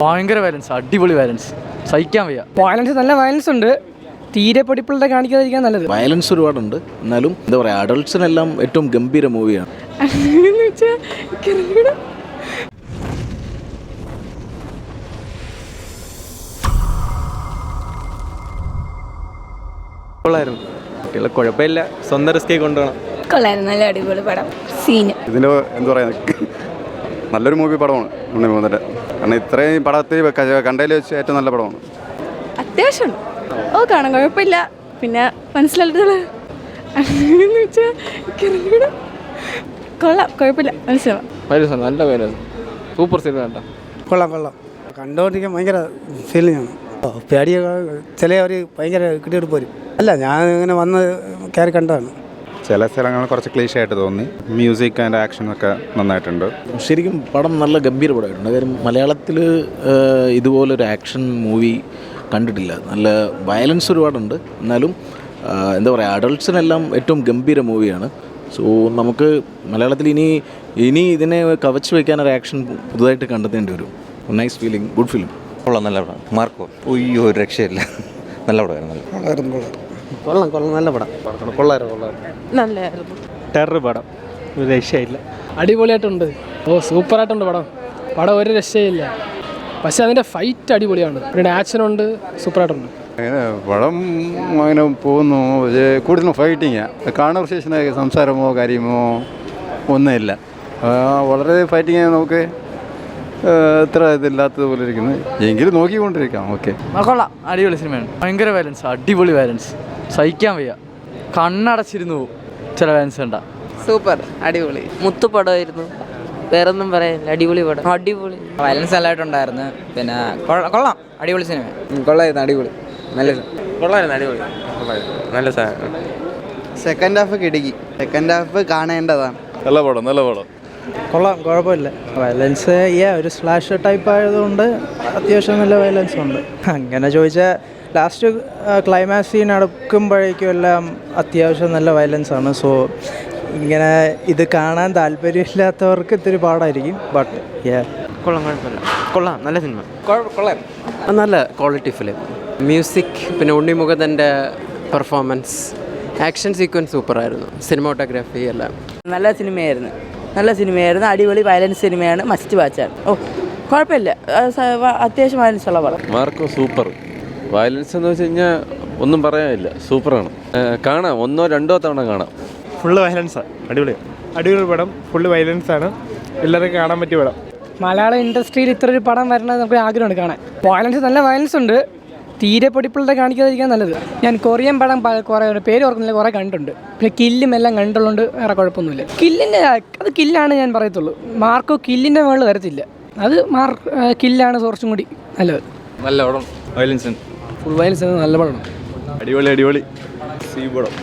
ഭയങ്കര വയലൻസ്, അടിപൊളി വയലൻസ്, സഹിക്കാൻ വയ്യ. വയലൻസ്, നല്ല വയലൻസ് ഉണ്ട്. തീരെ പൊടിപ്പിളുടെ കാണിക്കാതിരിക്കാൻ നല്ലത്. വയലൻസ് ഒരുപാടുണ്ട്, എന്നാലും എന്താ പറയുക, അഡൾട്ട്സിനെല്ലാം ഏറ്റവും ഗംഭീര മൂവിയാണ്. കൊള്ളായിരുന്നു, കുട്ടികളെ കുഴപ്പമില്ല, സ്വന്തം റിസ്കേ കൊണ്ടുപോകണം. കൊള്ളായിരുന്നു, നല്ല അടിപൊളി പടം. സീന് ഇതിൻ്റെ എന്താ പറയുക, നല്ലൊരു മൂവി പടമാണ് ഉണ്ണി മുകുന്ദൻ്റെ. കാരണം ഇത്രയും പടത്തിൽ കണ്ടതിൽ വെച്ച് ഏറ്റവും നല്ല പടമാണ്. അത്യാവശ്യം കാണാൻ കുഴപ്പമില്ല. പിന്നെ മനസ്സിലായിട്ടുള്ള കൊള്ളാം, കുഴപ്പമില്ല, മനസ്സിലാവും. നല്ല പേര്, സൂപ്പർ സിനിമ കേട്ടോ. കൊള്ളാം കണ്ടുകൊണ്ടിരിക്കാൻ ഭയങ്കര ഫീലിംഗ് ആണ്. പേടിയൊക്കെ ചിലവർ ഭയങ്കര കിട്ടിയിട്ട് പോരും. അല്ല, ഞാൻ ഇങ്ങനെ വന്ന് കയറി കണ്ടതാണ്. ചില സ്ഥലങ്ങൾ കുറച്ച് ക്ലീഷ ആയിട്ട് തോന്നി. മ്യൂസിക് ആൻഡ് ആക്ഷനൊക്കെ നന്നായിട്ടുണ്ട്. ശരിക്കും പടം നല്ല ഗംഭീര പടമായിട്ടുണ്ട്. കാര്യം മലയാളത്തിൽ ഇതുപോലൊരു ആക്ഷൻ മൂവി കണ്ടിട്ടില്ല. നല്ല വയലൻസ് ഒരുപാടുണ്ട്, എന്നാലും എന്താ പറയുക, അഡൾട്ട്സിനെല്ലാം ഏറ്റവും ഗംഭീര മൂവിയാണ്. സോ നമുക്ക് മലയാളത്തിൽ ഇനി ഇതിനെ കവച്ച് വയ്ക്കാനൊരു ആക്ഷൻ പുതുതായിട്ട് കണ്ടെത്തേണ്ടി വരും. Nice feeling, good film. കൊള്ളാം, നല്ല പടം. മാർക്കോ ഒയ്യോ, ഒരു രക്ഷയില്ല, നല്ല പടമായിരുന്നു. കൊള്ളാം, നല്ല പടം. നല്ലായിരുന്നു. ടെറർ പടം, ഒരു രക്ഷയില്ല. അടിപൊളിയായിട്ടുണ്ട്. സൂപ്പറായിട്ടുണ്ട് പടം ഒരു രക്ഷയില്ല. പക്ഷെ അതിൻ്റെ ഫൈറ്റ് അടിപൊളിയാണ്, പിന്നെ ആക്ഷനുണ്ട്, സൂപ്പറായിട്ടുണ്ട്. പടം അങ്ങനെ പോകുന്നു, പക്ഷേ കൂടുതലും ഫൈറ്റിങ്ങാണ്. കോൺവെർസേഷൻ സംസാരമോ കാര്യമോ ഒന്നുമില്ല. വളരെ ഫൈറ്റിങ് നമുക്ക് ഇത്ര ഇതില്ലാത്തതുപോലെ ഇരിക്കുന്നത്, എങ്കിലും നോക്കിക്കൊണ്ടിരിക്കാം. ഓക്കെ, കൊള്ളാം, അടിപൊളി സിനിമയാണ്. ഭയങ്കര വയലൻസ്, അടിപൊളി വയലൻസ്, സഹിക്കാൻ വയ്യ. കണ്ണടച്ചിരുന്നു ചില വയലൻസ് കണ്ട. സൂപ്പർ, അടിപൊളി മുത്തുപടമായിരുന്നു, വേറൊന്നും പറയാനില്ല. അടിപൊളി പടം, അടിപൊളി. വയലൻസ് നല്ലതായിട്ടുണ്ടായിരുന്നു. പിന്നെ കൊള്ളാം, അടിപൊളി സിനിമ. കൊള്ളായിരുന്നു, അടിപൊളി, നല്ല കൊള്ളായിരുന്നു, അടിപൊളി, നല്ല സാധനം. സെക്കൻഡ് ഹാഫ് കിടക്കി, സെക്കൻഡ് ഹാഫ് കാണേണ്ടതാണ്. നല്ല പടം. കൊള്ളാം, കുഴപ്പമില്ല. വയലൻസ് ഒരു സ്ലാഷ് ടൈപ്പ് ആയതുകൊണ്ട് അത്യാവശ്യം നല്ല വയലൻസ് ഉണ്ട്. അങ്ങനെ ചോദിച്ചാൽ ലാസ്റ്റ് ക്ലൈമാക്സ് സീൻ അടുക്കുമ്പോഴേക്കും എല്ലാം അത്യാവശ്യം നല്ല വയലൻസ് ആണ്. സോ ഇങ്ങനെ ഇത് കാണാൻ താല്പര്യമില്ലാത്തവർക്ക് ഇത്തിരി പാടായിരിക്കും. ബട്ട് കൊള്ളാം, കുഴപ്പമില്ല, കൊള്ളാം, നല്ല സിനിമ. കൊള്ളാം, നല്ല ക്വാളിറ്റി ഫിലിം. മ്യൂസിക്, പിന്നെ ഉണ്ണി മുകുന്ദൻ്റെ പെർഫോമൻസ്, ആക്ഷൻ സീക്വൻസ് സൂപ്പറായിരുന്നു, സിനിമാറ്റോഗ്രാഫി എല്ലാം നല്ല സിനിമയായിരുന്നു, അടിപൊളി വയലൻസ് സിനിമയാണ്, മസ്റ്റ് വാച്ചാണ്. കുഴപ്പമില്ല, അത്യാവശ്യം വയലൻസ് ഉള്ള പടം. Marco super. വയലൻസ് എന്ന് വെച്ച് കഴിഞ്ഞാൽ ഒന്നും പറയാനില്ല, സൂപ്പറാണ്. കാണാം, 1-2 തവണ കാണാം. ഫുള്ള് വയലൻസാണ്, അടിപൊളി പടം, ഫുള്ള് വയലൻസാണ്, എല്ലാവർക്കും കാണാൻ പറ്റിയ പടം. മലയാള ഇൻഡസ്ട്രിയിൽ ഇത്ര ഒരു പടം വരണത് നമുക്ക് ആഗ്രഹമുണ്ട് കാണാൻ. വയലൻസ്, നല്ല വയലൻസ് ഉണ്ട്. തീരെ പൊടിപ്പിളുടെ കാണിക്കാതിരിക്കാൻ നല്ലത്. ഞാൻ കൊറിയൻ പടം കുറേ പേര് ഓർക്കുന്നില്ല, കുറേ കണ്ടിട്ടുണ്ട്. പിന്നെ കില്ലും എല്ലാം കണ്ടുള്ളതുകൊണ്ട് വേറെ കുഴപ്പമൊന്നുമില്ല. അത് കില്ലാണ് ഞാൻ പറയത്തുള്ളൂ. മാർക്കോ കില്ലിൻ്റെ മുകളിൽ വരത്തില്ല. അത് കില്ലാണ് കുറച്ചും കൂടി നല്ലത്. നല്ല പടം, വയലൻസ്, ഫുൾ വയലൻസ്, നല്ല പടമാണ്. അടിപൊളി സീ പടം.